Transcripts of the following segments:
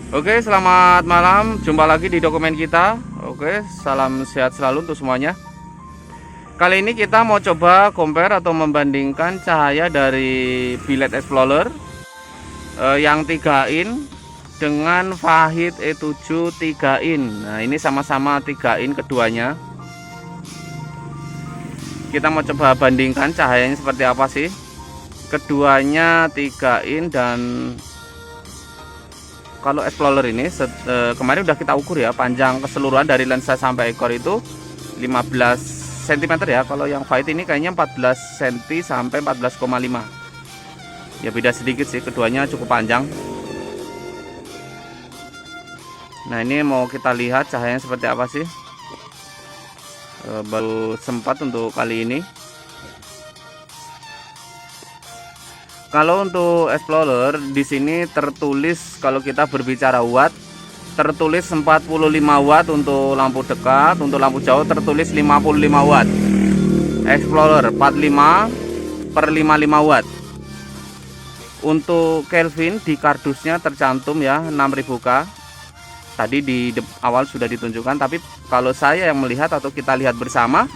Oke, selamat malam. Jumpa lagi di dokumen kita. Oke, salam sehat selalu untuk semuanya. Kali ini kita mau coba compare atau membandingkan cahaya dari Billet Explorer yang 3 in dengan Fahid E7 3 in. Nah, ini sama-sama 3 in keduanya. Kita mau coba bandingkan cahayanya seperti apa sih. Keduanya 3 in dan kalau Explorer ini kemarin udah kita ukur ya, panjang keseluruhan dari lensa sampai ekor itu 15 cm ya. Kalau yang Fahid ini kayaknya 14 cm sampai 14,5. Ya beda sedikit sih, keduanya cukup panjang. Nah, ini mau kita lihat cahayanya seperti apa sih. Baru sempat untuk kali ini. Kalau untuk Explorer di sini tertulis, kalau kita berbicara watt, tertulis 45 watt untuk lampu dekat, untuk lampu jauh tertulis 55 watt. Explorer 45 per 55 watt. Untuk Kelvin di kardusnya tercantum ya 6000K. Tadi di awal sudah ditunjukkan, tapi kalau saya yang melihat atau kita lihat bersama,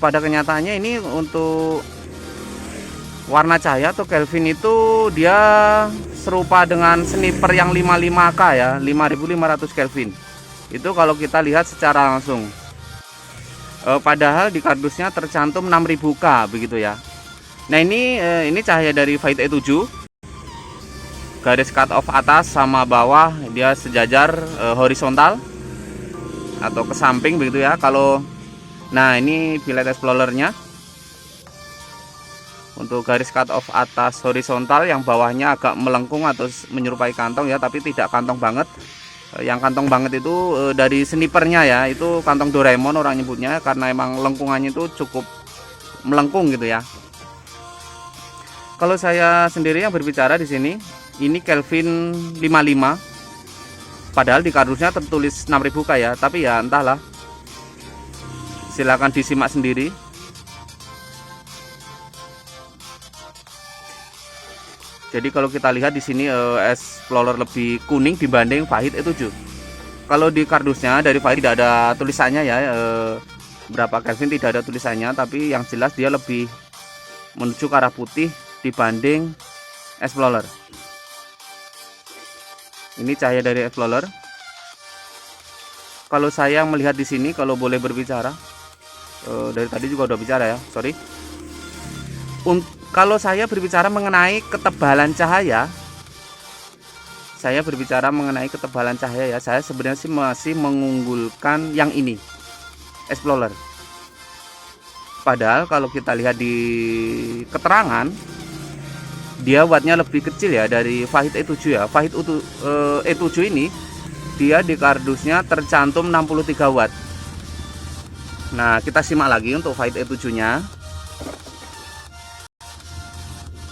pada kenyataannya ini untuk warna cahaya atau Kelvin itu dia serupa dengan sniper yang 55K ya, 5500 Kelvin. Itu kalau kita lihat secara langsung. Padahal di kardusnya tercantum 6000K begitu ya. Nah, ini cahaya dari Fahid E7. Garis cut off atas sama bawah dia sejajar horizontal atau ke samping begitu ya. Nah, ini Billet Explorer-nya. Untuk garis cut off atas horizontal, yang bawahnya agak melengkung atau menyerupai kantong ya, tapi tidak kantong banget. Yang kantong banget itu dari snipernya ya, itu kantong Doraemon orang nyebutnya, karena emang lengkungannya itu cukup melengkung gitu ya. Kalau saya sendiri yang berbicara di sini, ini Kelvin 55. Padahal di kardusnya tertulis 6000K ya, tapi ya entahlah. Silakan disimak sendiri. Jadi kalau kita lihat di sini Explorer lebih kuning dibanding Fahid E7. Kalau di kardusnya dari Fahid tidak ada tulisannya ya, berapa Kelvin tidak ada tulisannya, tapi yang jelas dia lebih menuju ke arah putih dibanding Explorer. Ini cahaya dari Explorer. Kalau saya melihat di sini, kalau boleh berbicara, dari tadi juga udah bicara ya, sorry. Kalau saya berbicara mengenai ketebalan cahaya, saya sebenarnya sih masih mengunggulkan yang ini, Explorer. Padahal kalau kita lihat di keterangan, dia wattnya lebih kecil ya dari Fahid E7 ya. Fahid E7 ini dia di kardusnya tercantum 63 watt. Nah, kita simak lagi untuk Fahid E7 nya.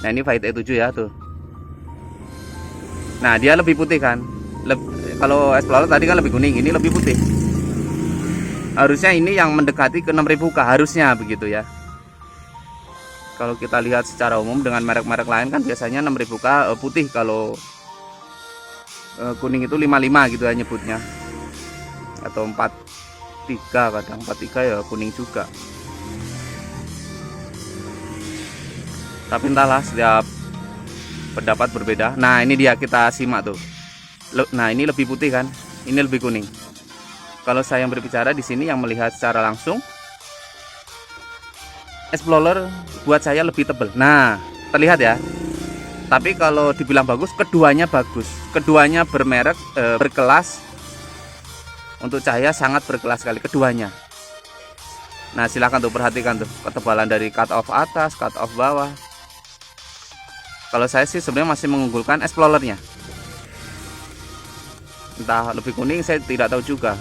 Nah, ini Fahid E7 ya tuh. Nah, dia lebih putih kan. Kalau Explorer tadi kan lebih kuning, ini lebih putih. Harusnya ini yang mendekati ke 6000K, harusnya begitu ya. Kalau kita lihat secara umum dengan merek-merek lain kan biasanya 6000K putih, kalau kuning itu 55 gitu ya nyebutnya. Atau 43, kadang 43 ya kuning juga. Tapi entahlah, setiap pendapat berbeda. Nah, ini dia, kita simak tuh. Nah, ini lebih putih kan, ini lebih kuning. Kalau saya yang berbicara di sini yang melihat secara langsung, Explorer buat saya lebih tebal. Nah, terlihat ya. Tapi kalau dibilang bagus, keduanya bagus. Keduanya bermerek, berkelas. Untuk cahaya sangat berkelas sekali keduanya. Nah, silahkan tuh perhatikan tuh ketebalan dari cut off atas, cut off bawah. Kalau saya sih sebenarnya masih mengunggulkan Explorer-nya. Entah lebih kuning, saya tidak tahu juga.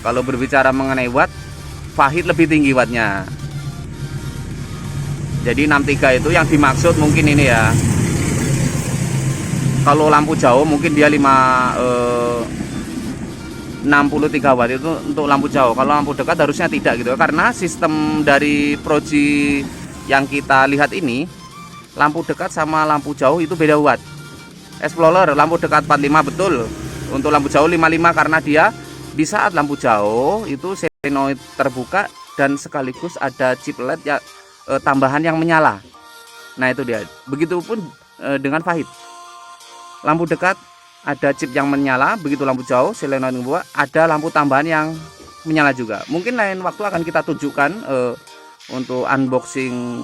Kalau berbicara mengenai watt, Fahid lebih tinggi wattnya. Jadi 63 itu yang dimaksud mungkin ini ya. Kalau lampu jauh mungkin dia 63 watt itu untuk lampu jauh. Kalau lampu dekat harusnya tidak gitu, karena sistem dari Proji yang kita lihat ini, lampu dekat sama lampu jauh itu beda watt. Explorer lampu dekat 45 betul. Untuk lampu jauh 55 karena dia di saat lampu jauh itu solenoid terbuka dan sekaligus ada chip LED ya, tambahan yang menyala. Nah itu dia. Begitupun dengan Fahid. Lampu dekat ada chip yang menyala, begitu lampu jauh solenoid terbuka ada lampu tambahan yang menyala juga. Mungkin lain waktu akan kita tunjukkan untuk unboxing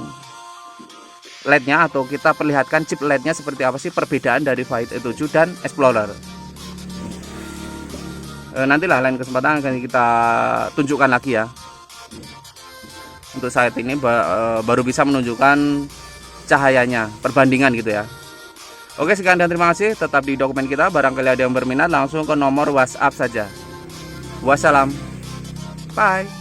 LED-nya atau kita perlihatkan chip LED-nya seperti apa sih perbedaan dari Fahid E7 dan Explorer. Nantilah lain kesempatan akan kita tunjukkan lagi ya. Untuk saat ini baru bisa menunjukkan cahayanya, perbandingan gitu ya. Oke, sekian dan terima kasih. Tetap di dokumen kita. Barangkali ada yang berminat langsung ke nomor WhatsApp saja. Wassalam. Bye.